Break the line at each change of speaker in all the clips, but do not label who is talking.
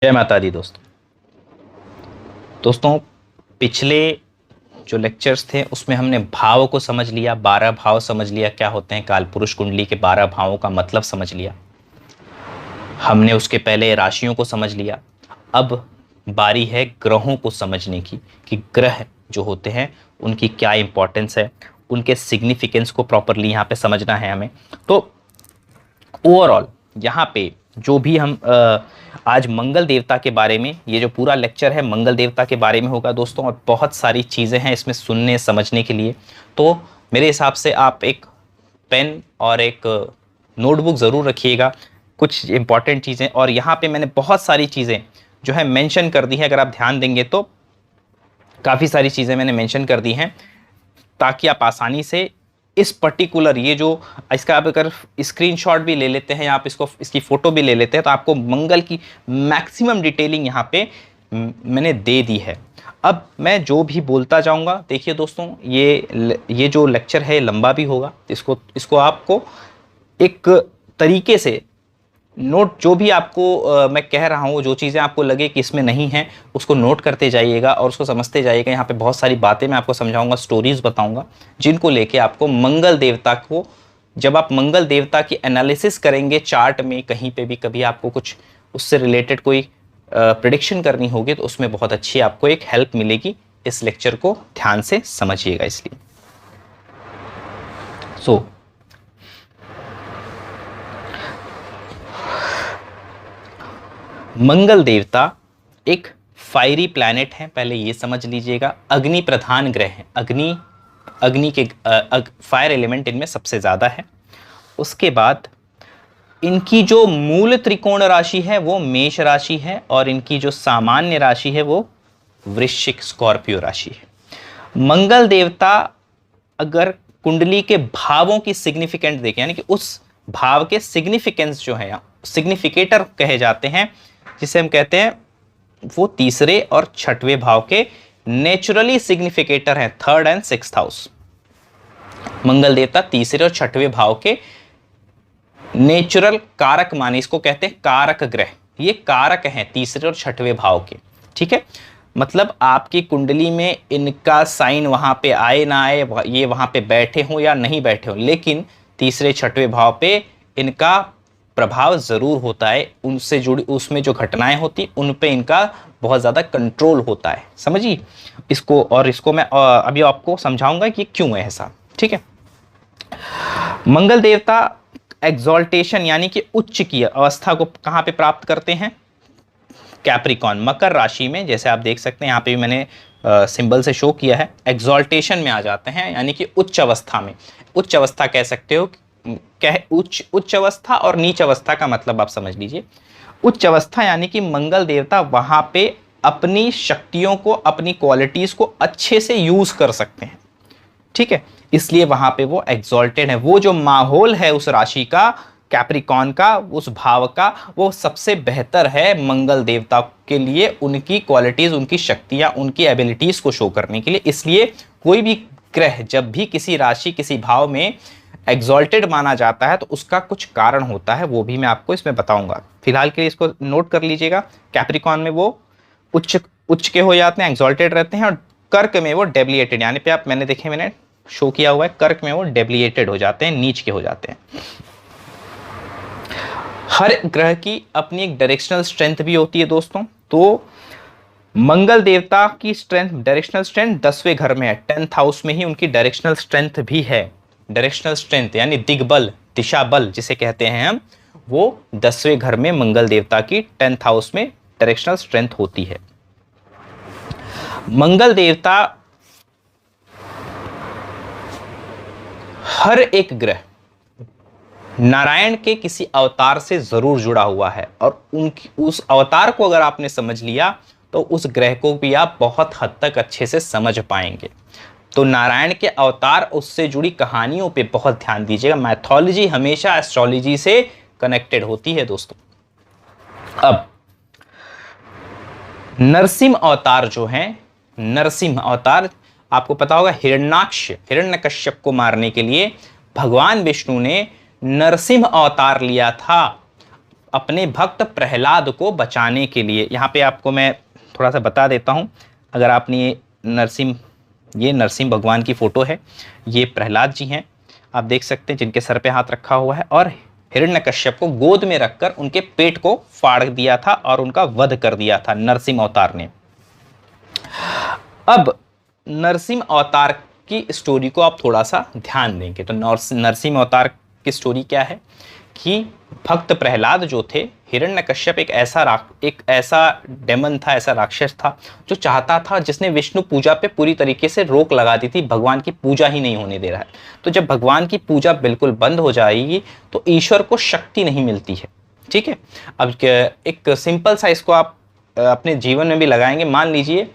जय माता दी दोस्तों पिछले जो लेक्चर्स थे उसमें हमने भाव को समझ लिया। 12 भाव समझ लिया क्या होते हैं। काल पुरुष कुंडली के 12 भावों का मतलब समझ लिया हमने। उसके पहले राशियों को समझ लिया। अब बारी है ग्रहों को समझने की कि ग्रह जो होते हैं उनकी क्या इंपॉर्टेंस है, उनके सिग्निफिकेंस को प्रॉपरली यहाँ पे समझना है हमें। तो ओवरऑल यहाँ पे जो भी हम आज मंगल देवता के बारे में, ये जो पूरा लेक्चर है मंगल देवता के बारे में होगा दोस्तों, और बहुत सारी चीज़ें हैं इसमें सुनने समझने के लिए। तो मेरे हिसाब से आप एक पेन और एक नोटबुक ज़रूर रखिएगा, कुछ इंपॉर्टेंट चीज़ें। और यहाँ पे मैंने बहुत सारी चीज़ें जो है मेंशन कर दी है, अगर आप ध्यान देंगे तो काफ़ी सारी चीज़ें मैंने मेंशन कर दी हैं ताकि आप आसानी से इस पर्टिकुलर ये जो इसका आप अगर स्क्रीनशॉट भी ले लेते हैं या आप इसकी फ़ोटो भी ले लेते हैं तो आपको मंगल की मैक्सिमम डिटेलिंग यहाँ पे मैंने दे दी है। अब मैं जो भी बोलता जाऊँगा, देखिए दोस्तों ये जो लेक्चर है लंबा भी होगा, इसको आपको एक तरीके से नोट, जो भी आपको मैं कह रहा हूँ, जो चीज़ें आपको लगे कि इसमें नहीं है उसको नोट करते जाइएगा और उसको समझते जाइएगा। यहाँ पे बहुत सारी बातें मैं आपको समझाऊंगा, स्टोरीज बताऊंगा जिनको लेके आपको मंगल देवता को, जब आप मंगल देवता की एनालिसिस करेंगे चार्ट में कहीं पे भी, कभी आपको कुछ उससे रिलेटेड कोई प्रिडिक्शन करनी होगी तो उसमें बहुत अच्छी आपको एक हेल्प मिलेगी। इस लेक्चर को ध्यान से समझिएगा। इसलिए मंगल देवता एक फायरी प्लैनेट है, पहले ये समझ लीजिएगा। अग्नि प्रधान ग्रह है। अग्नि के फायर एलिमेंट इनमें सबसे ज़्यादा है। उसके बाद इनकी जो मूल त्रिकोण राशि है वो मेष राशि है और इनकी जो सामान्य राशि है वो वृश्चिक स्कॉर्पियो राशि है। मंगल देवता अगर कुंडली के भावों की सिग्निफिकेंट देखें, यानी कि उस भाव के सिग्निफिकेंस जो है, सिग्निफिकेटर कहे जाते हैं, जिसे हम कहते हैं, वो तीसरे और छठवें भाव के नेचुरली सिग्निफिकेटर हैं। थर्ड एंड सिक्स्थ हाउस, मंगल देवता तीसरे और छठवें भाव के नेचुरल कारक माने, इसको कहते हैं कारक ग्रह। ये कारक हैं तीसरे और छठवें भाव के, ठीक है। मतलब आपकी कुंडली में इनका साइन वहां पे आए ना आए, ये वहां पे बैठे हों या नहीं बैठे हों, लेकिन तीसरे छठवें भाव पे इनका प्रभाव जरूर होता है। उनसे जुड़ी उसमें जो घटनाएं होती उन पे इनका बहुत ज़्यादा कंट्रोल होता है, समझिए इसको। और इसको मैं अभी आपको समझाऊंगा कि क्यों है ऐसा, ठीक है। मंगल देवता एग्जॉल्टेशन यानी कि उच्च की अवस्था को कहाँ पे प्राप्त करते हैं? कैप्रिकॉन, मकर राशि में। जैसे आप देख सकते हैं यहाँ पे भी मैंने सिंबल से शो किया है। एग्जॉल्टेशन में आ जाते हैं यानी कि उच्च अवस्था में। उच्च अवस्था कह सकते हो, उच्च अवस्था और नीच अवस्था का मतलब आप समझ लीजिए। उच्च अवस्था यानी कि मंगल देवता वहां पे अपनी शक्तियों को, अपनी क्वालिटीज को अच्छे से यूज कर सकते हैं, ठीक है। इसलिए वहां पे वो एग्जॉल्टेड है। वो जो माहौल है उस राशि का, कैप्रिकॉन का, उस भाव का, वो सबसे बेहतर है मंगल देवता के लिए, उनकी क्वालिटीज, उनकी शक्तियां, उनकी एबिलिटीज को शो करने के लिए। इसलिए कोई भी ग्रह जब भी किसी राशि, किसी भाव में एग्जॉल्टेड माना जाता है तो उसका कुछ कारण होता है, वो भी मैं आपको इसमें बताऊंगा। फिलहाल के लिए इसको नोट कर लीजिएगा। कैप्रिकॉन में वो उच्च के हो जाते हैं, एग्जॉल्टेड रहते हैं, और कर्क में वो डेबिलिएटेड, यानी पे आप मैंने शो किया हुआ है, कर्क में वो डेबिलिएटेड हो जाते हैं, नीच के हो जाते हैं। हर ग्रह की अपनी एक डायरेक्शनल स्ट्रेंथ भी होती है दोस्तों। तो मंगल देवता की स्ट्रेंथ, डायरेक्शनल स्ट्रेंथ 10वें घर में है, 10th हाउस में ही उनकी डायरेक्शनल स्ट्रेंथ भी है। डायरेक्शनल स्ट्रेंथ यानी दिग्बल, दिशा बल जिसे कहते हैं हम, वो 10वें घर में मंगल देवता की 10th हाउस में डायरेक्शनल स्ट्रेंथ होती है। मंगल देवता, हर एक ग्रह नारायण के किसी अवतार से जरूर जुड़ा हुआ है, और उनकी उस अवतार को अगर आपने समझ लिया तो उस ग्रह को भी आप बहुत हद तक अच्छे से समझ पाएंगे। तो नारायण के अवतार, उससे जुड़ी कहानियों पे बहुत ध्यान दीजिएगा। मैथोलॉजी हमेशा एस्ट्रोलॉजी से कनेक्टेड होती है दोस्तों। अब नरसिंह अवतार जो हैं, नरसिंह अवतार आपको पता होगा, हिरण्यकश्यप को मारने के लिए भगवान विष्णु ने नरसिंह अवतार लिया था। अपने भक्त प्रहलाद को बचाने के लिए। यहाँ पे आपको मैं थोड़ा सा बता देता हूँ। अगर आपने ये नरसिंह भगवान की फोटो है, ये प्रहलाद जी हैं, आप देख सकते हैं, जिनके सर पे हाथ रखा हुआ है, और हिरण्यकश्यप को गोद में रखकर उनके पेट को फाड़ दिया था और उनका वध कर दिया था नरसिंह अवतार ने। अब नरसिंह अवतार की स्टोरी को आप थोड़ा सा ध्यान देंगे तो नरसिंह अवतार की स्टोरी क्या है कि भक्त प्रहलाद जो थे, हिरण्यकश्यप एक ऐसा डेमन था, ऐसा राक्षस था जो चाहता था, जिसने विष्णु पूजा पे पूरी तरीके से रोक लगा दी थी, भगवान की पूजा ही नहीं होने दे रहा है। तो जब भगवान की पूजा बिल्कुल बंद हो जाएगी तो ईश्वर को शक्ति नहीं मिलती है। ठीक है, अब एक सिंपल सा इसको आप अपने जीवन में भी लगाएंगे। मान लीजिए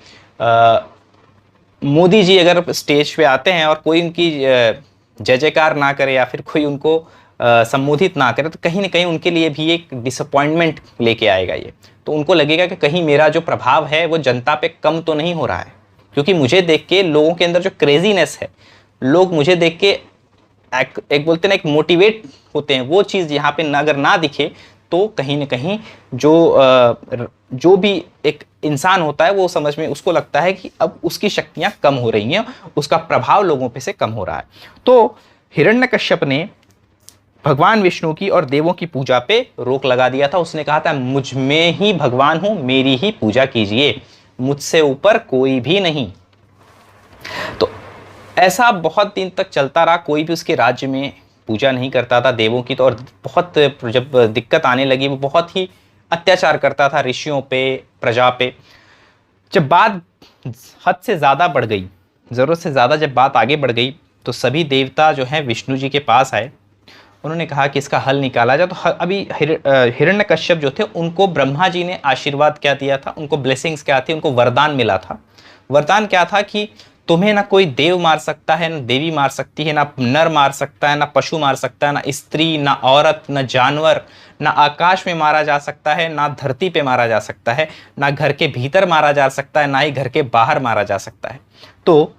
मोदी जी अगर स्टेज पे आते हैं और कोई उनकी जय जयकार ना करे या फिर कोई उनको संबोधित ना करे, तो कहीं ना कहीं उनके लिए भी एक डिसअपॉइंटमेंट लेके आएगा ये। तो उनको लगेगा कि कहीं मेरा जो प्रभाव है वो जनता पे कम तो नहीं हो रहा है, क्योंकि मुझे देख के लोगों के अंदर जो क्रेजीनेस है, लोग मुझे देख के एक बोलते ना एक मोटिवेट होते हैं, वो चीज़ यहाँ पे अगर ना दिखे तो कहीं ना कहीं जो भी एक इंसान होता है वो समझ में उसको लगता है कि अब उसकी शक्तियाँ कम हो रही हैं, उसका प्रभाव लोगों पे से कम हो रहा है। तो हिरण्यकश्यप ने भगवान विष्णु की और देवों की पूजा पे रोक लगा दिया था। उसने कहा था मुझ में ही भगवान हूं, मेरी ही पूजा कीजिए, मुझसे ऊपर कोई भी नहीं। तो ऐसा बहुत दिन तक चलता रहा, कोई भी उसके राज्य में पूजा नहीं करता था देवों की। तो और बहुत जब दिक्कत आने लगी, वो बहुत ही अत्याचार करता था ऋषियों पे, प्रजा पे। जब बात हद से ज़्यादा बढ़ गई, ज़रूरत से ज़्यादा जब बात आगे बढ़ गई, तो सभी देवता जो हैं विष्णु जी के पास आए। उन्होंने कहा कि इसका हल निकाला जाए। तो अभी हिरण्यकश्यप जो थे उनको ब्रह्मा जी ने आशीर्वाद क्या दिया था, उनको ब्लेसिंग्स क्या थी, उनको वरदान मिला था। वरदान क्या था कि तुम्हें ना कोई देव मार सकता है, ना देवी मार सकती है, ना नर मार सकता है, ना पशु मार सकता है, ना स्त्री, ना औरत, ना जानवर, ना आकाश में मारा जा सकता है, ना धरती पे मारा जा सकता है, ना घर के भीतर मारा जा सकता है, ना ही घर के बाहर मारा जा सकता है। तो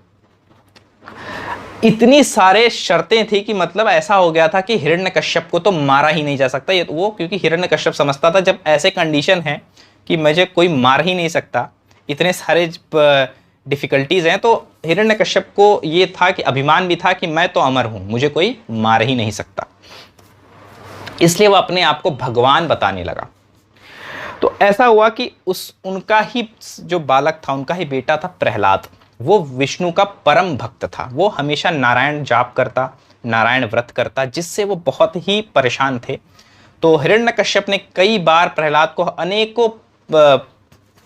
इतनी सारे शर्तें थी कि मतलब ऐसा हो गया था कि हिरण्यकश्यप को तो मारा ही नहीं जा सकता। ये वो क्योंकि हिरण्यकश्यप समझता था जब ऐसे कंडीशन है कि मुझे कोई मार ही नहीं सकता, इतने सारे डिफिकल्टीज हैं, तो हिरण्यकश्यप को ये था कि अभिमान भी था कि मैं तो अमर हूं, मुझे कोई मार ही नहीं सकता। इसलिए वो अपने आप को भगवान बताने लगा। तो ऐसा हुआ कि उनका ही जो बालक था, उनका ही बेटा था प्रहलाद, वो विष्णु का परम भक्त था। वो हमेशा नारायण जाप करता, नारायण व्रत करता, जिससे वो बहुत ही परेशान थे। तो हिरण्यकश्यप ने कई बार प्रहलाद को अनेकों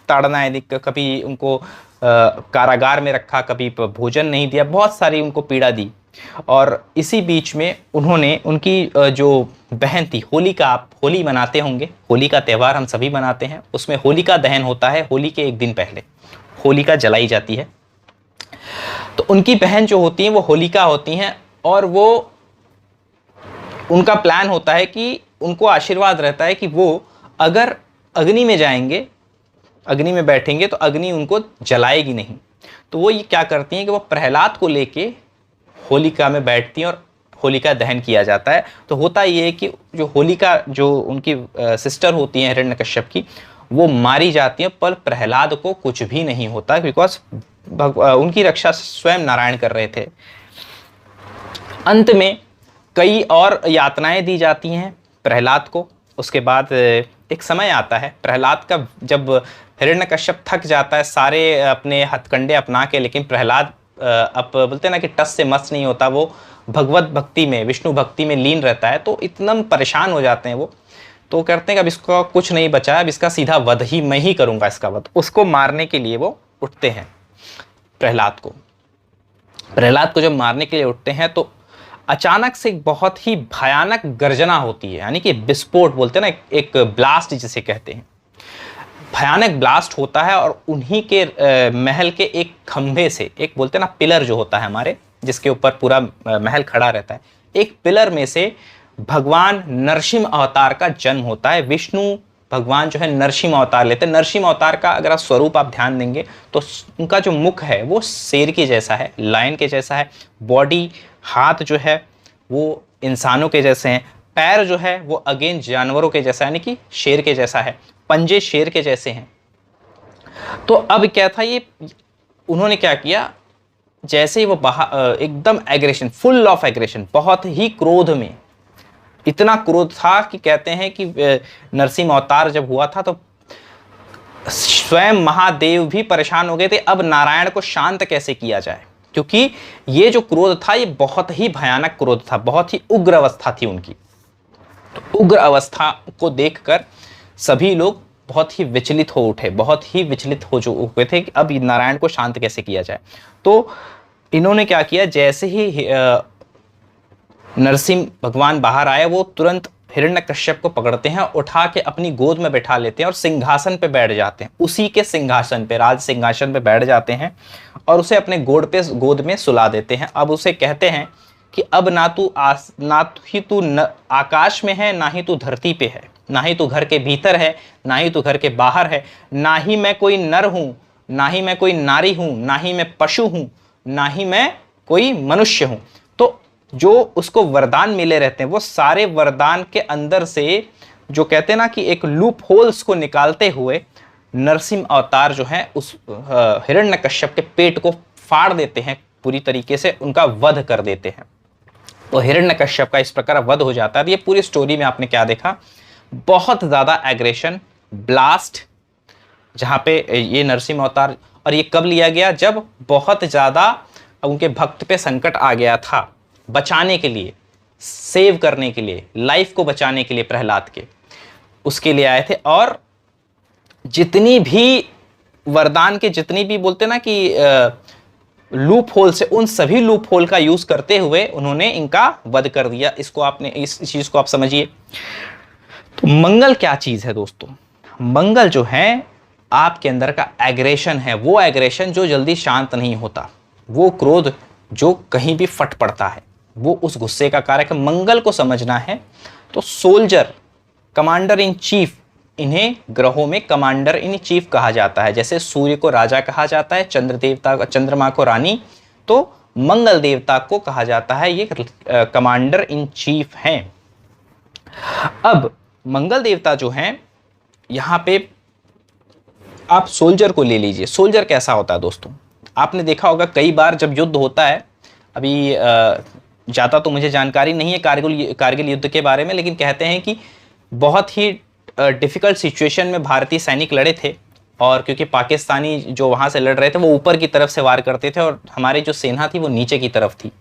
ताड़नाएं दी, कभी उनको कारागार में रखा, कभी भोजन नहीं दिया, बहुत सारी उनको पीड़ा दी। और इसी बीच में उन्होंने उनकी जो बहन थी होलिका, आप होली मनाते होंगे, होली का त्यौहार हम सभी मनाते हैं, उसमें होलिका दहन होता है। होली के एक दिन पहले होलिका जलाई जाती है। तो उनकी बहन जो होती हैं वो होलिका होती हैं, और वो उनका प्लान होता है कि उनको आशीर्वाद रहता है कि वो अगर अग्नि में जाएंगे, अग्नि में बैठेंगे तो अग्नि उनको जलाएगी नहीं। तो वो ये क्या करती हैं कि वो प्रहलाद को लेके होलिका में बैठती हैं और होलिका दहन किया जाता है। तो होता ये है कि जो होलिका, जो उनकी सिस्टर होती हैं हिरण्यकश्यप की, वो मारी जाती हैं, पर प्रहलाद को कुछ भी नहीं होता, बिकॉज उनकी रक्षा स्वयं नारायण कर रहे थे। अंत में कई और यातनाएं दी जाती हैं प्रहलाद को। उसके बाद एक समय आता है प्रहलाद का, जब हिरण्यकश्यप थक जाता है सारे अपने हथकंडे अपना के, लेकिन प्रहलाद अब बोलते हैं ना कि टस से मस नहीं होता, वो भगवत भक्ति में, विष्णु भक्ति में लीन रहता है। तो इतना परेशान हो जाते हैं वो, तो कहते हैं कि अब इसका कुछ नहीं बचा है, अब इसका सीधा वध ही मैं ही करूंगा, इसका वध। उसको मारने के लिए वो उठते हैं प्रहलाद को जब मारने के लिए उठते हैं तो अचानक से एक बहुत ही भयानक गर्जना होती है, यानी कि विस्फोट बोलते हैं ना, एक ब्लास्ट जिसे कहते हैं, भयानक ब्लास्ट होता है। और उन्हीं के महल के एक खंभे से, एक बोलते हैं ना पिलर जो होता है हमारे, जिसके ऊपर पूरा महल खड़ा रहता है, एक पिलर में से भगवान नरसिंह अवतार का जन्म होता है। विष्णु भगवान जो है नरसिंह अवतार लेते हैं। नरसिंह अवतार का अगर आप स्वरूप आप ध्यान देंगे तो उनका जो मुख है वो शेर के जैसा है, लायन के जैसा है। बॉडी, हाथ जो है वो इंसानों के जैसे हैं, पैर जो है वो अगेन जानवरों के जैसा, यानी कि शेर के जैसा है, पंजे शेर के जैसे हैं। तो अब क्या था, ये उन्होंने क्या किया, जैसे ही वो एकदम एग्रेशन, फुल ऑफ एग्रेशन, बहुत ही क्रोध में, इतना क्रोध था कि कहते हैं कि नरसिंह अवतार जब हुआ था तो स्वयं महादेव भी परेशान हो गए थे, अब नारायण को शांत कैसे किया जाए, क्योंकि ये जो क्रोध था ये बहुत ही भयानक क्रोध था, बहुत ही उग्र अवस्था थी उनकी। तो उग्र अवस्था को देखकर सभी लोग बहुत ही विचलित हो उठे, बहुत ही विचलित हो जो हुए थे कि अब नारायण को शांत कैसे किया जाए। तो इन्होंने क्या किया, जैसे ही नरसिंह भगवान बाहर आए, वो तुरंत हिरण्यकश्यप को पकड़ते हैं, उठा के अपनी गोद में बैठा लेते हैं और सिंहासन पे बैठ जाते हैं, उसी के सिंहासन पे, राज सिंहासन पे बैठ जाते हैं और उसे अपने गोद में सुला देते हैं। अब उसे कहते हैं कि अब ना ही तू आकाश में है, ना ही तू धरती पे है, ना ही तू घर के भीतर है, ना ही तू घर के बाहर है, ना ही मैं कोई नर हूं, ना ही मैं कोई नारी हूं, ना ही मैं पशु हूं, ना ही मैं कोई मनुष्य हूं। तो जो उसको वरदान मिले रहते हैं, वो सारे वरदान के अंदर से जो कहते हैं ना कि एक लूप होल्स को निकालते हुए नरसिंह अवतार जो है उस हिरण्यकश्यप के पेट को फाड़ देते हैं, पूरी तरीके से उनका वध कर देते हैं। तो हिरण्यकश्यप का इस प्रकार वध हो जाता है। ये पूरी स्टोरी में आपने क्या देखा, बहुत ज्यादा एग्रेशन, ब्लास्ट, जहां पे ये नरसिंह अवतार, और ये कब लिया गया, जब बहुत ज्यादा उनके भक्त पे संकट आ गया था, बचाने के लिए, सेव करने के लिए, लाइफ को बचाने के लिए प्रहलाद के, उसके लिए आए थे। और जितनी भी वरदान के जितनी भी बोलते ना कि लूप होल से, उन सभी लूप होल का यूज करते हुए उन्होंने इनका वध कर दिया। इसको आपने, इस चीज को आप समझिए। तो मंगल क्या चीज है दोस्तों, मंगल जो है आपके अंदर का एग्रेशन है, वो एग्रेशन जो जल्दी शांत नहीं होता, वो क्रोध जो कहीं भी फट पड़ता है, वो उस गुस्से का कारक है। मंगल को समझना है तो सोल्जर, कमांडर इन चीफ, इन्हें ग्रहों में कमांडर इन चीफ कहा जाता है। जैसे सूर्य को राजा कहा जाता है, चंद्रमा को रानी, तो मंगल देवता को कहा जाता है ये कमांडर इन चीफ हैं। अब मंगल देवता जो हैं, यहां पे आप सोल्जर को ले लीजिए। सोल्जर कैसा होता है दोस्तों, आपने देखा होगा कई बार जब युद्ध होता है, अभी ज़्यादा तो मुझे जानकारी नहीं है कारगिल युद्ध के बारे में, लेकिन कहते हैं कि बहुत ही डिफ़िकल्ट सिचुएशन में भारतीय सैनिक लड़े थे, और क्योंकि पाकिस्तानी जो वहाँ से लड़ रहे थे वो ऊपर की तरफ से वार करते थे और हमारी जो सेना थी वो नीचे की तरफ थी,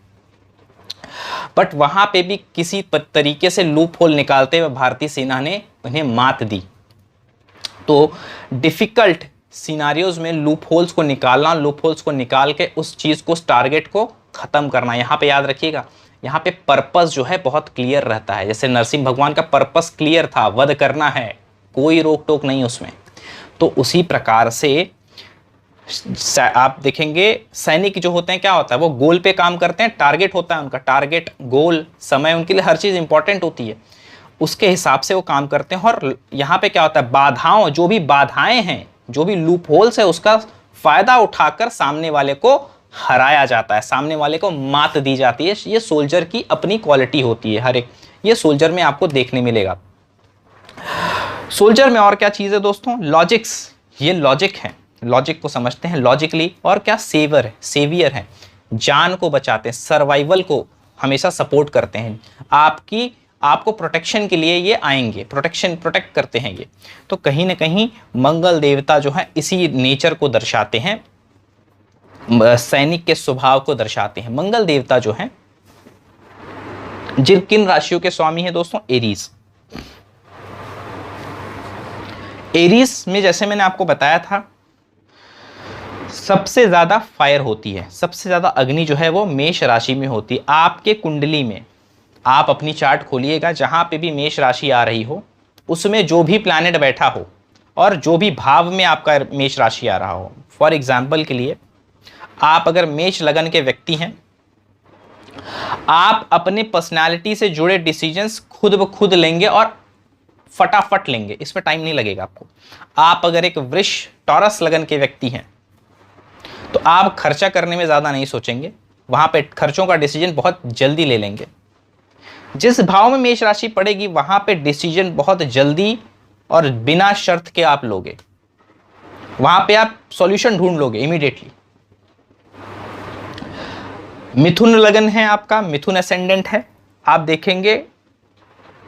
बट वहाँ पे भी किसी तरीके से लूप होल निकालते हुए भारतीय सेना ने उन्हें मात दी। तो डिफ़िकल्ट सिनारियोज में लूप होल्स को निकालना, लूप होल्स को निकाल के उस चीज़ को, उस टारगेट को ख़त्म करना। यहाँ पे याद रखिएगा, यहाँ पे पर्पस जो है बहुत क्लियर रहता है। जैसे नरसिंह भगवान का पर्पस क्लियर था, वध करना है, कोई रोक टोक नहीं उसमें। तो उसी प्रकार से आप देखेंगे सैनिक जो होते हैं, क्या होता है, वो गोल पे काम करते हैं, टारगेट होता है उनका, टारगेट, गोल, समय, उनके लिए हर चीज़ इंपॉर्टेंट होती है, उसके हिसाब से वो काम करते हैं। और यहाँ पे क्या होता है, बाधाओं, जो भी बाधाएं हैं, जो भी लूप होल्स है, उसका फायदा उठाकर सामने वाले को हराया जाता है, सामने वाले को मात दी जाती है। ये सोल्जर की अपनी क्वालिटी होती है हर एक, ये सोल्जर में आपको देखने मिलेगा। सोल्जर में और क्या चीज़ है दोस्तों, लॉजिक्स, ये लॉजिक है, लॉजिक को समझते हैं लॉजिकली। और क्या, सेवर है, सेवियर है, जान को बचाते हैं, सर्वाइवल को हमेशा सपोर्ट करते हैं, आपको प्रोटेक्शन के लिए ये आएंगे, प्रोटेक्ट करते हैं ये। तो कहीं ना कहीं मंगल देवता जो है इसी नेचर को दर्शाते हैं, सैनिक के स्वभाव को दर्शाते हैं। मंगल देवता जो है किन राशियों के स्वामी है दोस्तों, एरीज। एरीज में जैसे मैंने आपको बताया था, सबसे ज्यादा फायर होती है, सबसे ज्यादा अग्नि जो है वो मेष राशि में होती है। आपके कुंडली में आप अपनी चार्ट खोलिएगा, जहां पे भी मेष राशि आ रही हो, उसमें जो भी प्लैनेट बैठा हो और जो भी भाव में आपका मेष राशि आ रहा हो, फॉर एग्जाम्पल के लिए आप अगर मेष लगन के व्यक्ति हैं, आप अपने पर्सनालिटी से जुड़े डिसीजंस खुद ब खुद लेंगे और फटाफट लेंगे, इसमें टाइम नहीं लगेगा आपको। आप अगर एक वृष टॉरस लगन के व्यक्ति हैं तो आप खर्चा करने में ज़्यादा नहीं सोचेंगे, वहाँ पे खर्चों का डिसीजन बहुत जल्दी ले लेंगे। जिस भाव में मेष राशि पड़ेगी वहां पे डिसीजन बहुत जल्दी और बिना शर्त के आप लोगे, वहां पे आप सॉल्यूशन ढूंढ लोगे इमीडिएटली। मिथुन लगन है आपका, मिथुन असेंडेंट है, आप देखेंगे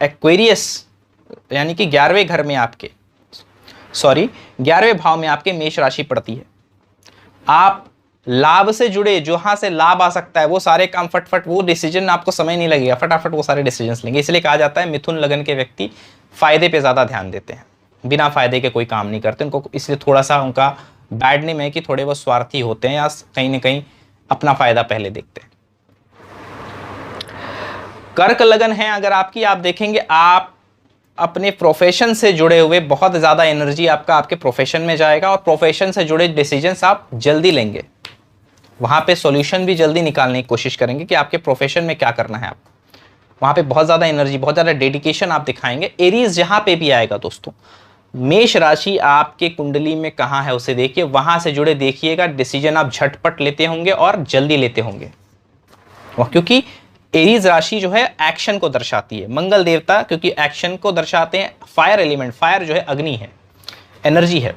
एक्वेरियस यानी कि 11वें घर में आपके 11वें भाव में आपके मेष राशि पड़ती है। आप लाभ से जुड़े, जहां से लाभ आ सकता है वो सारे काम फटफट, वो डिसीजन आपको समय नहीं लगेगा, फटाफट वो सारे डिसीजंस लेंगे। इसलिए कहा जाता है मिथुन लगन के व्यक्ति फायदे पे ज्यादा ध्यान देते हैं, बिना फायदे के कोई काम नहीं करते उनको, इसलिए थोड़ा सा उनका बैड नेम है कि थोड़े बहुत स्वार्थी होते हैं या कहीं ना कहीं अपना फायदा पहले देखते हैं। कर्क लगन है अगर आपकी, आप देखेंगे आप अपने प्रोफेशन से जुड़े हुए बहुत ज़्यादा एनर्जी आपका आपके प्रोफेशन में जाएगा और प्रोफेशन से जुड़े डिसीजंस आप जल्दी लेंगे, वहाँ पे सॉल्यूशन भी जल्दी निकालने की कोशिश करेंगे कि आपके प्रोफेशन में क्या करना है आप, वहाँ पे बहुत ज़्यादा एनर्जी, बहुत ज़्यादा डेडिकेशन आप दिखाएंगे। एरीज जहाँ पे भी आएगा दोस्तों, मेष राशि आपके कुंडली में कहाँ है उसे देखिए, वहाँ से जुड़े देखिएगा, डिसीजन आप झटपट लेते होंगे और जल्दी लेते होंगे, क्योंकि एरीज राशि जो है एक्शन को दर्शाती है। मंगल देवता क्योंकि एक्शन को दर्शाते हैं, फायर एलिमेंट, फायर जो है अग्नि है, एनर्जी है,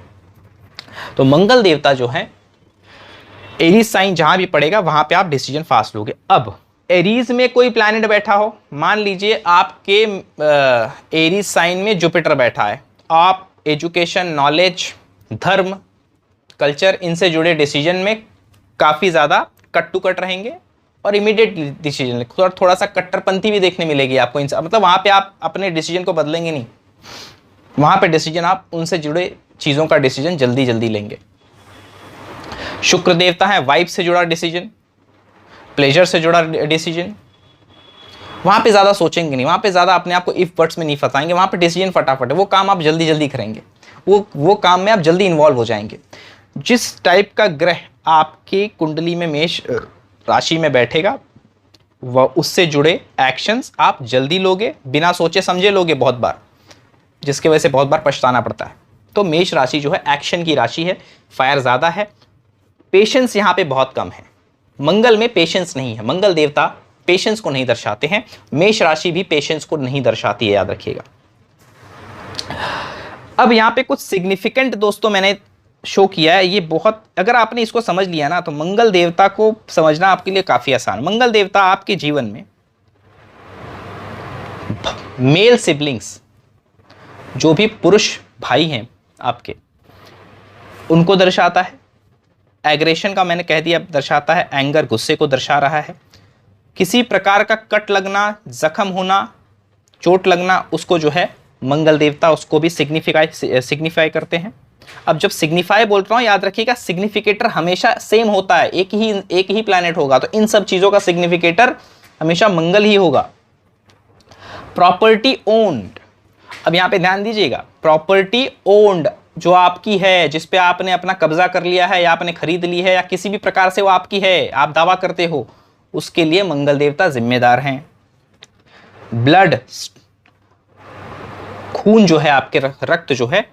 तो मंगल देवता जो है एरीज साइन जहां भी पड़ेगा वहां पे आप डिसीजन फास्ट लोगे। अब एरीज में कोई प्लैनेट बैठा हो, मान लीजिए आपके एरीज साइन में जुपिटर बैठा है, आप एजुकेशन, नॉलेज, धर्म, कल्चर, इनसे जुड़े डिसीजन में काफ़ी ज़्यादा कट टू कट रहेंगे और इमीडिएट डिसीजन, थोड़ा सा कट्टरपंथी भी देखने मिलेगी आपको, मतलब वहाँ पे आप अपने डिसीजन को बदलेंगे नहीं, वहाँ पे डिसीजन आप उनसे जुड़े चीज़ों का डिसीजन जल्दी जल्दी लेंगे। शुक्र देवता है, वाइफ से जुड़ा डिसीजन, प्लेजर से जुड़ा डिसीजन, वहाँ पे ज़्यादा सोचेंगे नहीं, वहाँ पे ज़्यादा अपने आप को इफ वर्ड्स में नहीं फंसाएंगे, वहाँ पे डिसीजन फटाफट है, वो काम आप जल्दी जल्दी करेंगे, वो काम में आप जल्दी इन्वॉल्व हो जाएंगे। जिस टाइप का ग्रह आपकी कुंडली में मेष राशि में बैठेगा वह उससे जुड़े एक्शंस आप जल्दी लोगे, बिना सोचे समझे लोगे बहुत बार, जिसकी वजह से बहुत बार पछताना पड़ता है। तो मेष राशि जो है एक्शन की राशि है, फायर ज़्यादा है, पेशेंस यहाँ पे बहुत कम है, मंगल में पेशेंस नहीं है, मंगल देवता पेशेंस को नहीं दर्शाते हैं, मेष राशि भी पेशेंस को नहीं दर्शाती है, याद रखिएगा। अब यहाँ पे कुछ सिग्निफिकेंट दोस्तों मैंने शो किया है, ये बहुत, अगर आपने इसको समझ लिया ना तो मंगल देवता को समझना आपके लिए काफी आसान। मंगल देवता आपके जीवन में मेल सिबलिंग्स, जो भी पुरुष भाई हैं आपके, उनको दर्शाता है। एग्रेशन का मैंने कह दिया दर्शाता है, एंगर गुस्से को दर्शा रहा है। किसी प्रकार का कट लगना, जख्म होना, चोट लगना, उसको जो है मंगल देवता उसको भी सिग्निफाई करते हैं। अब जब सिग्निफाई बोल रहा हूं याद रखिएगा, सिग्निफिकेटर हमेशा सेम होता है, एक ही प्लैनेट होगा, तो इन सब चीजों का सिग्निफिकेटर हमेशा मंगल ही होगा। प्रॉपर्टी ओन्ड, अब यहां पे ध्यान दीजिएगा, प्रॉपर्टी ओन्ड जो आपकी है, जिस पे आपने अपना कब्जा कर लिया है या आपने खरीद ली है या किसी भी प्रकार से वो आपकी है, आप दावा करते हो, उसके लिए मंगल देवता जिम्मेदार हैं। ब्लड, खून जो है आपके, रक्त जो है,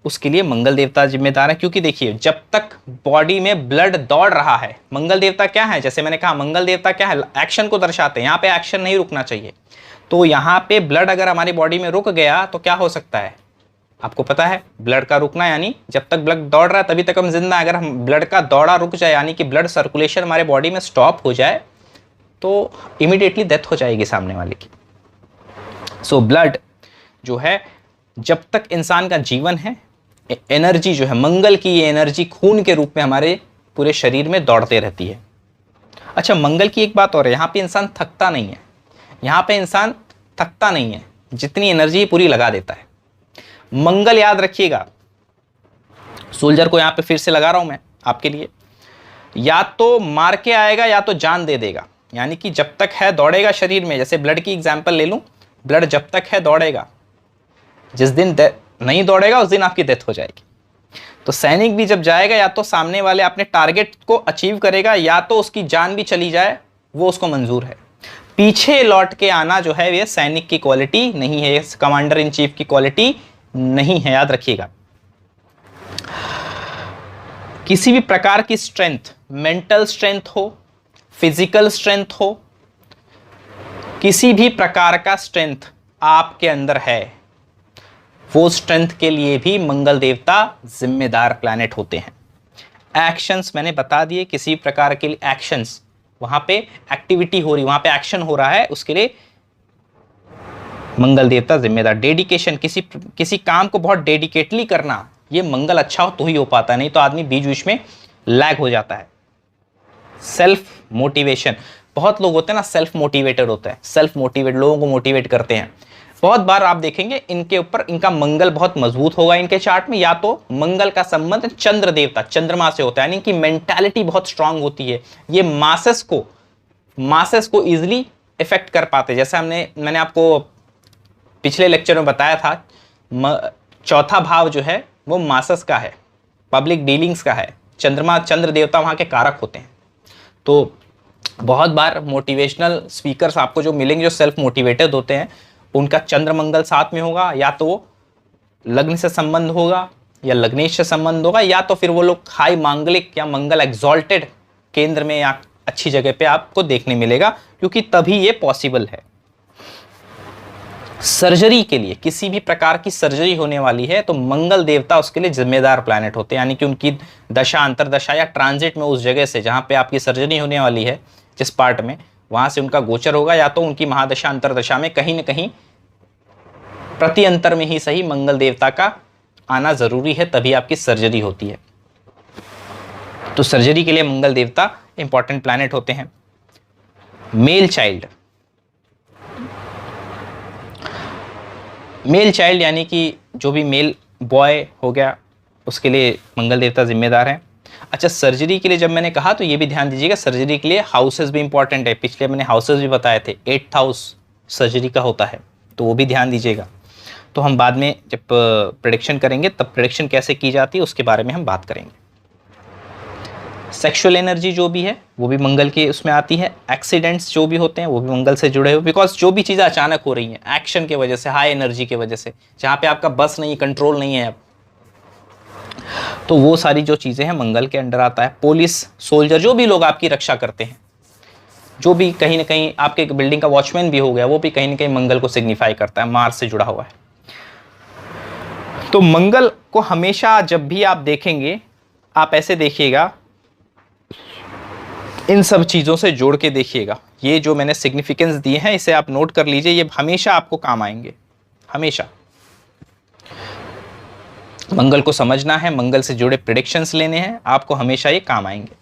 उसके लिए मंगल देवता जिम्मेदार है। क्योंकि देखिए जब तक बॉडी में ब्लड दौड़ रहा है, मंगल देवता क्या है, जैसे मैंने कहा मंगल देवता क्या है, एक्शन को दर्शाते हैं, यहाँ पे एक्शन नहीं रुकना चाहिए। तो यहाँ पे ब्लड अगर हमारी बॉडी में रुक गया तो क्या हो सकता है, आपको पता है ब्लड का रुकना, यानी जब तक ब्लड दौड़ रहा है तभी तक हम जिंदा हैं। अगर हम ब्लड का दौड़ा रुक जाए, यानी कि ब्लड सर्कुलेशन हमारे बॉडी में स्टॉप हो जाए, तो इमीडिएटली डेथ हो जाएगी सामने वाले की। सो ब्लड जो है, जब तक इंसान का जीवन है, एनर्जी जो है, मंगल की ये एनर्जी खून के रूप में हमारे पूरे शरीर में दौड़ते रहती है। अच्छा, मंगल की एक बात और है, यहाँ पे इंसान थकता नहीं है, यहाँ पे इंसान थकता नहीं है, जितनी एनर्जी पूरी लगा देता है। मंगल याद रखिएगा, सोल्जर को यहाँ पे फिर से लगा रहा हूं मैं आपके लिए, या तो मार के आएगा या तो जान दे देगा। यानी कि जब तक है दौड़ेगा शरीर में, जैसे ब्लड की एग्जांपल ले लूं, ब्लड जब तक है दौड़ेगा, जिस दिन नहीं दौड़ेगा उस दिन आपकी डेथ हो जाएगी। तो सैनिक भी जब जाएगा, या तो सामने वाले अपने टारगेट को अचीव करेगा, या तो उसकी जान भी चली जाए, वो उसको मंजूर है। पीछे लौट के आना जो है ये सैनिक की क्वालिटी नहीं है, कमांडर इन चीफ की क्वालिटी नहीं है, याद रखिएगा। किसी भी प्रकार की स्ट्रेंथ, मेंटल स्ट्रेंथ हो, फिजिकल स्ट्रेंथ हो, किसी भी प्रकार का स्ट्रेंथ आपके अंदर है, वो स्ट्रेंथ के लिए भी मंगल देवता जिम्मेदार प्लैनेट होते हैं। एक्शंस मैंने बता दिए, किसी प्रकार के लिए एक्शंस, वहां पे एक्टिविटी हो रही, वहां पे एक्शन हो रहा है, उसके लिए मंगल देवता जिम्मेदार। डेडिकेशन, किसी काम को बहुत डेडिकेटली करना, ये मंगल अच्छा हो तो ही हो पाता है, नहीं तो आदमी बीच बीच में लैग हो जाता है। सेल्फ मोटिवेशन, बहुत लोग होते हैं ना सेल्फ मोटिवेटेड होते हैं, सेल्फ मोटिवेट लोगों को मोटिवेट करते हैं। बहुत बार आप देखेंगे इनके ऊपर इनका मंगल बहुत मजबूत होगा इनके चार्ट में, या तो मंगल का संबंध चंद्र देवता चंद्रमा से होता है, यानी इनकी मेंटालिटी बहुत स्ट्रांग होती है, ये मासेस को इजिली इफेक्ट कर पाते। जैसे मैंने आपको पिछले लेक्चर में बताया था, चौथा भाव जो है वो मासस का है, पब्लिक डीलिंग्स का है, चंद्र देवता वहां के कारक होते हैं। तो बहुत बार मोटिवेशनल स्पीकर्स आपको जो मिलेंगे जो सेल्फ मोटिवेटेड होते हैं, उनका चंद्र मंगल साथ में होगा, या तो लग्न से संबंध होगा या लग्नेश से संबंध होगा, या तो फिर वो लोग हाई मांगलिक या मंगल एग्जॉल्टेड केंद्र में या अच्छी जगह पे आपको देखने मिलेगा, क्योंकि तभी ये पॉसिबल है। सर्जरी के लिए, किसी भी प्रकार की सर्जरी होने वाली है तो मंगल देवता उसके लिए जिम्मेदार प्लैनेट होते हैं, यानी कि उनकी दशा अंतरदशा या ट्रांजिट में उस जगह से जहां पे आपकी सर्जरी होने वाली है, जिस पार्ट में, वहां से उनका गोचर होगा, या तो उनकी महादशा अंतरदशा में कहीं न कहीं प्रति अंतर में ही सही मंगल देवता का आना जरूरी है, तभी आपकी सर्जरी होती है। तो सर्जरी के लिए मंगल देवता इंपॉर्टेंट प्लैनेट होते हैं। मेल चाइल्ड यानी कि जो भी मेल बॉय हो गया, उसके लिए मंगल देवता जिम्मेदार हैं। अच्छा, सर्जरी के लिए जब मैंने कहा तो ये भी ध्यान दीजिएगा, सर्जरी के लिए हाउसेस भी इंपॉर्टेंट है। पिछले मैंने हाउसेस भी बताए थे, 8th हाउस सर्जरी का होता है, तो वो भी ध्यान दीजिएगा। तो हम बाद में जब प्रेडिक्शन करेंगे तब प्रेडिक्शन कैसे की जाती है उसके बारे में हम बात करेंगे। सेक्सुअल एनर्जी जो भी है वो भी मंगल के उसमें आती है। एक्सीडेंट्स जो भी होते हैं वो भी मंगल से जुड़े हुए, बिकॉज जो भी चीज़ें अचानक हो रही हैं एक्शन के वजह से, हाई एनर्जी के वजह से, जहाँ पे आपका बस नहीं, कंट्रोल नहीं है अब, तो वो सारी जो चीज़ें हैं मंगल के अंडर आता है। पुलिस, सोल्जर, जो भी लोग आपकी रक्षा करते हैं, जो भी कहीं ना कहीं आपके बिल्डिंग का वॉचमैन भी हो गया, वो भी कहीं ना कहीं मंगल को सिग्निफाई करता है, मार्स से जुड़ा हुआ है। तो मंगल को हमेशा जब भी आप देखेंगे, आप ऐसे देखिएगा, इन सब चीज़ों से जोड़ के देखिएगा। ये जो मैंने सिग्निफिकेंस दिए हैं इसे आप नोट कर लीजिए, ये हमेशा आपको काम आएंगे। हमेशा मंगल को समझना है, मंगल से जुड़े प्रेडिक्शंस लेने हैं, आपको हमेशा ये काम आएंगे।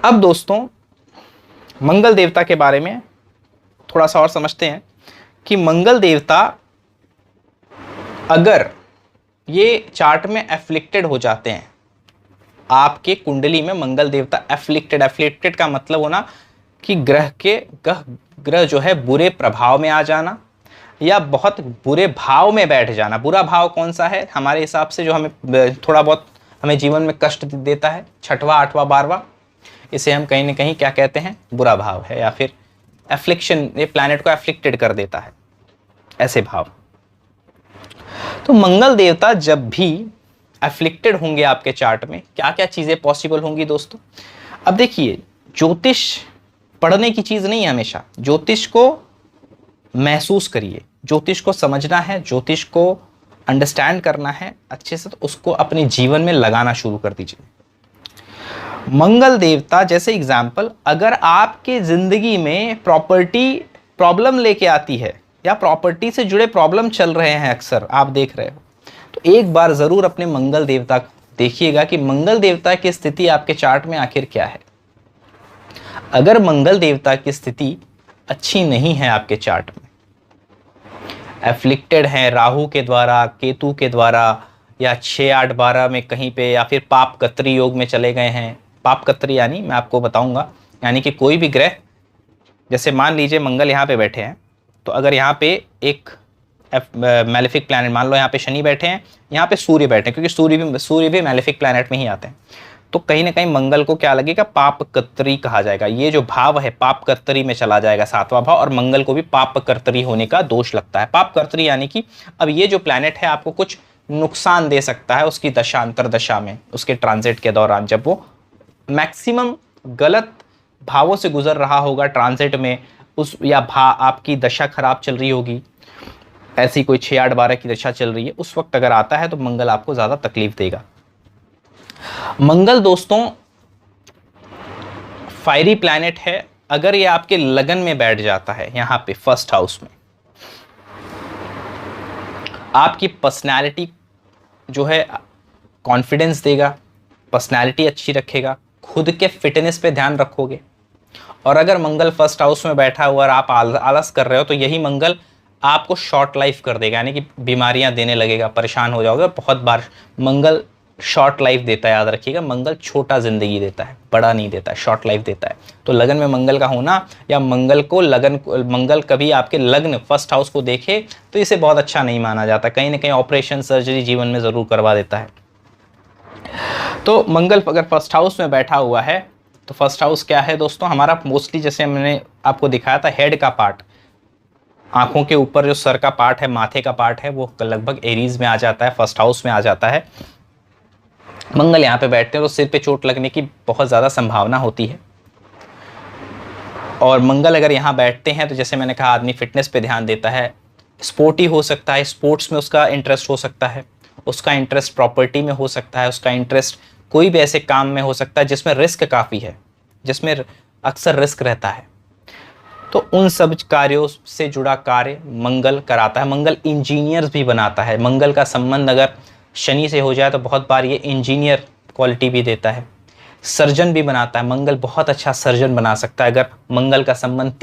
अब दोस्तों मंगल देवता के बारे में थोड़ा सा और समझते हैं कि मंगल देवता अगर ये चार्ट में एफ्लिक्टेड हो जाते हैं, आपके कुंडली में मंगल देवता एफ्लिक्टेड का मतलब होना कि ग्रह जो है बुरे प्रभाव में आ जाना या बहुत बुरे भाव में बैठ जाना। बुरा भाव कौन सा है हमारे हिसाब से, जो हमें थोड़ा बहुत हमें जीवन में कष्ट देता है, 6वां 8वां 12वां, इसे हम कहीं ना कहीं क्या कहते हैं, बुरा भाव है, या फिर एफ्लिक्शन, ये प्लैनेट को एफ्लिक्टेड कर देता है, ऐसे भाव। तो मंगल देवता जब भी एफ्लिक्टेड होंगे आपके चार्ट में, क्या क्या चीजें पॉसिबल होंगी दोस्तों। अब देखिए, ज्योतिष पढ़ने की चीज नहीं है, हमेशा ज्योतिष को महसूस करिए, ज्योतिष को समझना है, ज्योतिष को अंडरस्टैंड करना है अच्छे से, तो उसको अपने जीवन में लगाना शुरू कर दीजिए। मंगल देवता जैसे एग्जाम्पल, अगर आपके जिंदगी में प्रॉपर्टी प्रॉब्लम लेके आती है या प्रॉपर्टी से जुड़े प्रॉब्लम चल रहे हैं, अक्सर आप देख रहे हो, तो एक बार जरूर अपने मंगल देवता देखिएगा कि मंगल देवता की स्थिति आपके चार्ट में आखिर क्या है। अगर मंगल देवता की स्थिति अच्छी नहीं है आपके चार्ट में, एफ्लिक्टेड है राहु के द्वारा, केतु के द्वारा, या 6 8 12 में कहीं पे, या फिर पाप कत्री योग में चले गए हैं। पाप कत्री यानी मैं आपको बताऊंगा, यानी कि कोई भी ग्रह, जैसे मान लीजिए मंगल यहाँ पे बैठे हैं, तो अगर यहाँ पे एक मैलेफिक प्लैनेट, मान लो यहाँ पे शनि बैठे हैं, यहाँ पे सूर्य बैठे हैं, क्योंकि सूर्य भी मैलेफिक प्लैनेट में ही आते हैं, तो कहीं ना कहीं मंगल को क्या लगेगा, पाप कर्तरी कहा जाएगा। ये जो भाव है पाप कर्तरी में चला जाएगा, 7वां भाव, और मंगल को भी पाप कर्तरी होने का दोष लगता है। पाप कर्तरी यानी कि अब ये जो प्लैनेट है आपको कुछ नुकसान दे सकता है उसकी दशा अंतरदशा में, उसके ट्रांजिट के दौरान जब वो मैक्सिमम गलत भावों से गुजर रहा होगा ट्रांजिट में, उस या आपकी दशा खराब चल रही होगी, ऐसी कोई 6 8 12 की दशा चल रही है, उस वक्त अगर आता है तो मंगल आपको ज़्यादा तकलीफ देगा। मंगल दोस्तों फायरी प्लैनेट है। अगर ये आपके लगन में बैठ जाता है यहाँ पे फर्स्ट हाउस में, आपकी पर्सनैलिटी जो है कॉन्फिडेंस देगा, पर्सनैलिटी अच्छी रखेगा, खुद के फिटनेस पे ध्यान रखोगे। और अगर मंगल फर्स्ट हाउस में बैठा हुआ और आप आलस कर रहे हो तो यही मंगल आपको शॉर्ट लाइफ कर देगा, यानी कि बीमारियां देने लगेगा, परेशान हो जाओगे। बहुत बार मंगल शॉर्ट लाइफ देता है, याद रखिएगा। मंगल छोटा जिंदगी देता है, बड़ा नहीं देता है, शॉर्ट लाइफ देता है। तो लगन में मंगल का होना या मंगल कभी आपके लग्न फर्स्ट हाउस को देखे तो इसे बहुत अच्छा नहीं माना जाता। कहीं ना कहीं ऑपरेशन सर्जरी जीवन में ज़रूर करवा देता है। तो मंगल अगर फर्स्ट हाउस में बैठा हुआ है तो फर्स्ट हाउस क्या है दोस्तों, हमारा मोस्टली जैसे मैंने आपको दिखाया था हेड का पार्ट, आंखों के ऊपर जो सर का पार्ट है, माथे का पार्ट है, वो लगभग एरीज में आ जाता है, फर्स्ट हाउस में आ जाता है। मंगल यहाँ पे बैठते हैं तो सिर पे चोट लगने की बहुत ज़्यादा संभावना होती है। और मंगल अगर यहाँ बैठते हैं तो जैसे मैंने कहा आदमी फिटनेस पे ध्यान देता है, स्पोर्टी हो सकता है, स्पोर्ट्स में उसका इंटरेस्ट हो सकता है, उसका इंटरेस्ट प्रॉपर्टी में हो सकता है, उसका इंटरेस्ट कोई भी ऐसे काम में हो सकता है जिसमें रिस्क काफ़ी है, जिसमें अक्सर रिस्क रहता है। तो उन सब कार्यों से जुड़ा कार्य मंगल कराता है। मंगल इंजीनियर्स भी बनाता है। मंगल का संबंध अगर शनि से हो जाए तो बहुत बार ये इंजीनियर क्वालिटी भी देता है, सर्जन भी बनाता है। मंगल बहुत अच्छा सर्जन बना सकता है अगर मंगल का संबंध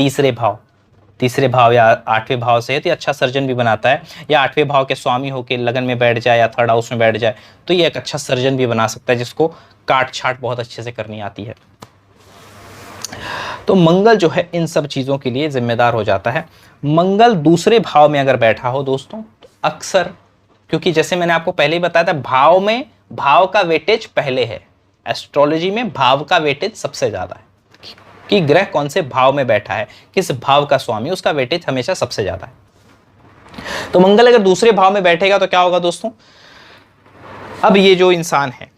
तीसरे भाव या 8वें भाव से है, तो ये अच्छा सर्जन भी बनाता है। या 8वें भाव के स्वामी होकर लगन में बैठ जाए या थर्ड हाउस में बैठ जाए तो ये एक अच्छा सर्जन भी बना सकता है, जिसको काट छाट बहुत अच्छे से करनी आती है। तो मंगल जो है इन सब चीज़ों के लिए जिम्मेदार हो जाता है। मंगल दूसरे भाव में अगर बैठा हो दोस्तों तो अक्सर, क्योंकि जैसे मैंने आपको पहले ही बताया था, भाव का वेटेज पहले है। एस्ट्रोलॉजी में भाव का वेटेज सबसे ज़्यादा है कि ग्रह कौन से भाव में बैठा है, किस भाव का स्वामी, उसका वेटेज हमेशा सबसे ज़्यादा है। तो मंगल अगर दूसरे भाव में बैठेगा तो क्या होगा दोस्तों, अब ये जो इंसान है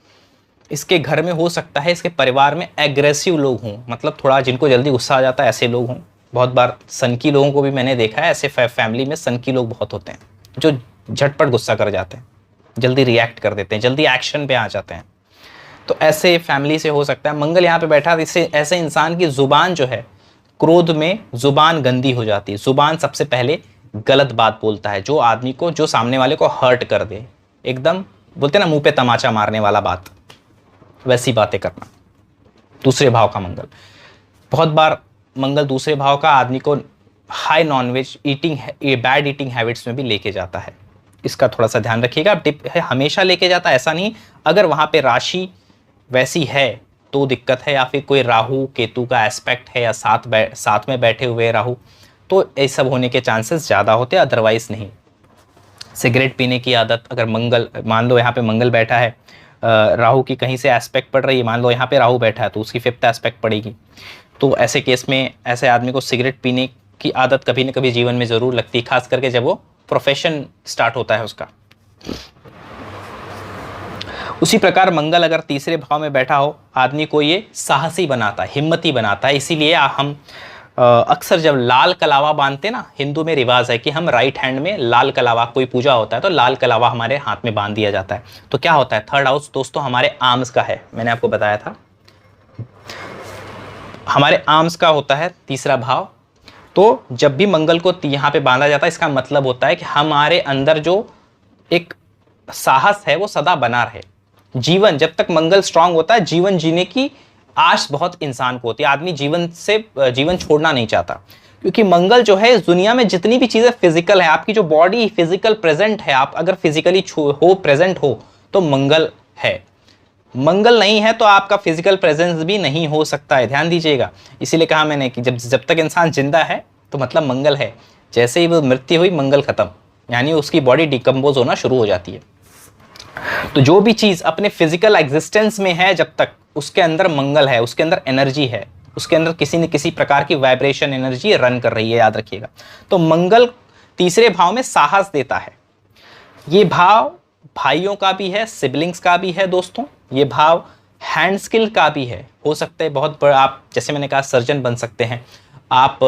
इसके घर में हो सकता है इसके परिवार में एग्रेसिव लोग हों, मतलब थोड़ा जिनको जल्दी गुस्सा आ जाता है ऐसे लोग हों। बहुत बार सनकी लोगों को भी मैंने देखा है, ऐसे फैमिली में सनकी लोग बहुत होते हैं जो झटपट गुस्सा कर जाते हैं, जल्दी रिएक्ट कर देते हैं, जल्दी एक्शन पे आ जाते हैं। तो ऐसे फैमिली से हो सकता है। मंगल यहाँ पे बैठा, इससे ऐसे इंसान की जुबान जो है, क्रोध में जुबान गंदी हो जाती है। जुबान सबसे पहले गलत बात बोलता है, जो आदमी को, जो सामने वाले को हर्ट कर दे, एकदम बोलते हैं ना मुंह पे तमाचा मारने वाला बात, वैसी बातें करना। दूसरे भाव का मंगल, बहुत बार मंगल दूसरे भाव का आदमी को high nonveg eating, bad eating habits में भी लेके जाता है। इसका थोड़ा सा ध्यान रखिएगा। हमेशा लेके जाता है ऐसा नहीं, अगर वहाँ पे राशि वैसी है तो दिक्कत है, या फिर कोई राहु केतु का एस्पेक्ट है या साथ में बैठे हुए राहु, तो ये सब होने के चांसेस ज़्यादा होते हैं, अदरवाइज नहीं। सिगरेट पीने की आदत, अगर मंगल, मान लो यहाँ पे मंगल बैठा है, राहु की कहीं से एस्पेक्ट पड़ रही है, मान लो यहाँ पे राहु बैठा है तो उसकी 5th एस्पेक्ट पड़ेगी, तो ऐसे केस में ऐसे आदमी को सिगरेट पीने की आदत कभी न कभी जीवन में ज़रूर लगती है, खास करके जब वो प्रोफेशन स्टार्ट होता है उसका। उसी प्रकार मंगल अगर तीसरे भाव में बैठा हो, आदमी को ये साहसी बनाता है, हिम्मती बनाता है। इसीलिए हम अक्सर जब लाल कलावा बांधते ना, हिंदू में रिवाज है कि हम राइट हैंड में लाल कलावा, कोई पूजा होता है तो लाल कलावा हमारे हाथ में बांध दिया जाता है। तो क्या होता है, थर्ड हाउस दोस्तों हमारे आर्म्स का है, मैंने आपको बताया था हमारे आर्म्स का होता है तीसरा भाव। तो जब भी मंगल को यहाँ पे बांधा जाता है, इसका मतलब होता है कि हमारे अंदर जो एक साहस है वो सदा बना रहे। जीवन, जब तक मंगल स्ट्रांग होता है, जीवन जीने की आश बहुत इंसान को होती है। आदमी जीवन छोड़ना नहीं चाहता, क्योंकि मंगल जो है इस दुनिया में जितनी भी चीज़ें फिजिकल है, आपकी जो बॉडी फिजिकल प्रेजेंट है, आप अगर फिजिकली प्रेजेंट हो तो मंगल है। मंगल नहीं है तो आपका फिजिकल प्रेजेंस भी नहीं हो सकता है, ध्यान दीजिएगा। इसीलिए कहा मैंने कि जब तक इंसान जिंदा है तो मतलब मंगल है, जैसे ही वो मृत्यु हुई मंगल खत्म, यानी उसकी बॉडी डिकम्पोज होना शुरू हो जाती है। तो जो भी चीज़ अपने फिजिकल एग्जिस्टेंस में है, जब तक उसके अंदर मंगल है, उसके अंदर एनर्जी है, उसके अंदर किसी न किसी प्रकार की वाइब्रेशन एनर्जी रन कर रही है, याद रखिएगा। तो मंगल तीसरे भाव में साहस देता है। ये भाव भाइयों का भी है, सिबलिंग्स का भी है दोस्तों। ये भाव हैंड स्किल का भी है, हो सकता है बहुत बड़ा, आप जैसे मैंने कहा सर्जन बन सकते हैं आप,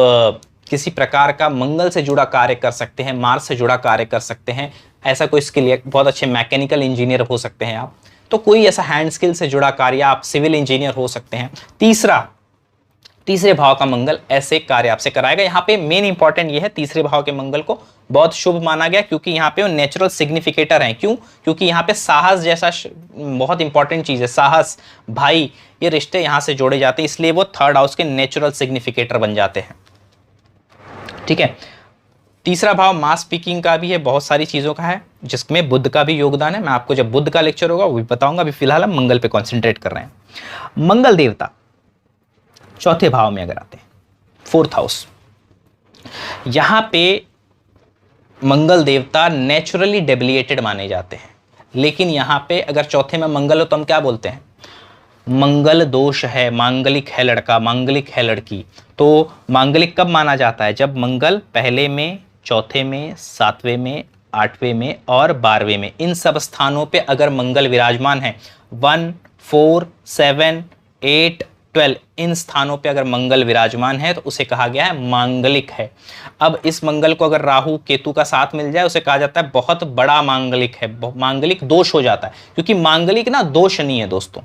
किसी प्रकार का मंगल से जुड़ा कार्य कर सकते हैं, मार्स से जुड़ा कार्य कर सकते हैं, ऐसा कोई स्किल है, बहुत अच्छे मैकेनिकल इंजीनियर हो सकते हैं आप, तो कोई ऐसा हैंड स्किल से जुड़ा कार्य, आप सिविल इंजीनियर हो सकते हैं। तीसरे भाव का मंगल ऐसे कार्य आपसे कराएगा। यहाँ पे मेन इंपॉर्टेंट ये है, तीसरे भाव के मंगल को बहुत शुभ माना गया क्योंकि यहाँ पे वो नेचुरल सिग्निफिकेटर हैं। क्यों? क्योंकि यहाँ पे साहस जैसा बहुत इंपॉर्टेंट चीज है, साहस, भाई, ये रिश्ते यहाँ से जोड़े जाते हैं, इसलिए वो थर्ड हाउस के नेचुरल सिग्निफिकेटर बन जाते हैं। ठीक है, तीसरा भाव मास स्पीकिंग का भी है, बहुत सारी चीजों का है, जिसमें बुध का भी योगदान है। मैं आपको जब बुध का लेक्चर होगा वो भी बताऊंगा, अभी फिलहाल हम मंगल पे कॉन्सेंट्रेट कर रहे हैं। मंगल देवता चौथे भाव में अगर आते हैं, फोर्थ हाउस, यहां पे मंगल देवता नेचुरली डेबिलिएटेड माने जाते हैं, लेकिन यहां पे अगर चौथे में मंगल हो तो हम क्या बोलते हैं? मंगल दोष है, मांगलिक है लड़का, मांगलिक है लड़की। तो मांगलिक कब माना जाता है? जब मंगल पहले में, चौथे में, सातवें में, आठवें में और 12वें में, इन सब स्थानों पे अगर मंगल विराजमान है, 1, 4, 7, 8, 12, इन स्थानों पे अगर मंगल विराजमान है तो उसे कहा गया है मांगलिक है। अब इस मंगल को अगर राहु केतु का साथ मिल जाए उसे कहा जाता है बहुत बड़ा मांगलिक है, मांगलिक दोष हो जाता है। क्योंकि मांगलिक ना दोष नहीं है दोस्तों,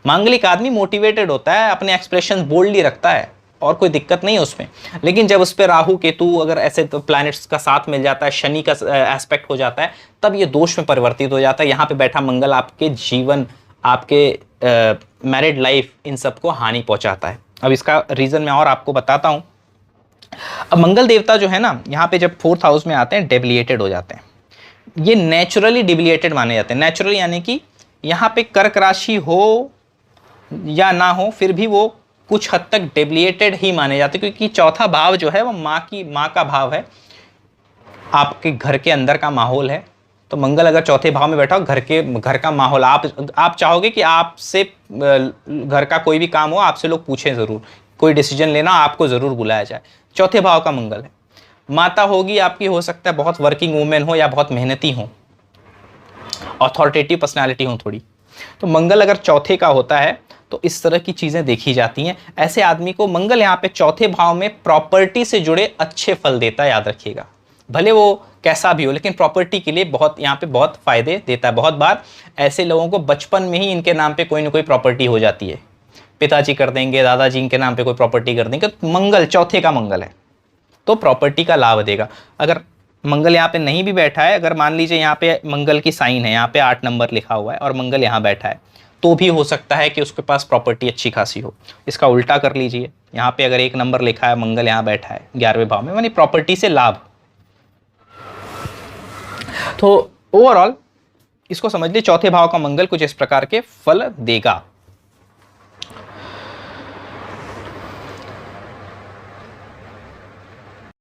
मांगलिक आदमी मोटिवेटेड होता है, अपने एक्सप्रेशन बोल्डली रखता है और कोई दिक्कत नहीं है उसमें। लेकिन जब उस पर राहु केतु अगर ऐसे तो प्लैनेट्स का साथ मिल जाता है, शनि का एस्पेक्ट हो जाता है, तब ये दोष में परिवर्तित हो जाता है। यहाँ पे बैठा मंगल आपके जीवन, आपके मैरिड लाइफ, इन सबको हानि पहुंचाता है। अब इसका रीजन मैं और आपको बताता हूं। अब मंगल देवता जो है ना, यहाँ पे जब फोर्थ हाउस में आते हैं डेबिलिएटेड हो जाते हैं। ये नेचुरली डेबिलिएटेड माने जाते हैं। नेचुरली यानी कि यहाँ पे कर्क राशि हो या ना हो, फिर भी वो कुछ हद तक डेबिलिएटेड ही माने जाते हैं, क्योंकि चौथा भाव जो है वो माँ का भाव है, आपके घर के अंदर का माहौल है। तो मंगल अगर चौथे भाव में बैठा हो, घर का माहौल, आप चाहोगे कि आपसे घर का कोई भी काम हो आपसे लोग पूछें ज़रूर, कोई डिसीजन लेना आपको ज़रूर बुलाया जाए। चौथे भाव का मंगल है। माता होगी आपकी, हो सकता है बहुत वर्किंग वूमेन हो या बहुत मेहनती हो, अथॉरिटेटिव पर्सनैलिटी हो थोड़ी। तो मंगल अगर चौथे का होता है तो इस तरह की चीज़ें देखी जाती हैं। ऐसे आदमी को मंगल यहाँ पे चौथे भाव में प्रॉपर्टी से जुड़े अच्छे फल देता है, याद रखिएगा, भले वो कैसा भी हो, लेकिन प्रॉपर्टी के लिए बहुत यहाँ पे बहुत फायदे देता है। बहुत बार ऐसे लोगों को बचपन में ही इनके नाम पे कोई ना कोई प्रॉपर्टी हो जाती है, पिताजी कर देंगे, दादाजी इनके नाम पे कोई प्रॉपर्टी कर देंगे। तो मंगल चौथे का मंगल है तो प्रॉपर्टी का लाभ देगा। अगर मंगल यहाँ पे नहीं भी बैठा है, अगर मान लीजिए यहाँ पे मंगल की साइन है, यहाँ पे 8 नंबर लिखा हुआ है और मंगल यहाँ बैठा है, तो भी हो सकता है कि उसके पास प्रॉपर्टी अच्छी खासी हो। इसका उल्टा कर लीजिए, यहाँ पे अगर 1 नंबर लिखा है, मंगल यहाँ बैठा है 11वें भाव में, यानी प्रॉपर्टी से लाभ। तो ओवरऑल इसको समझ लीजिए, चौथे भाव का मंगल कुछ इस प्रकार के फल देगा।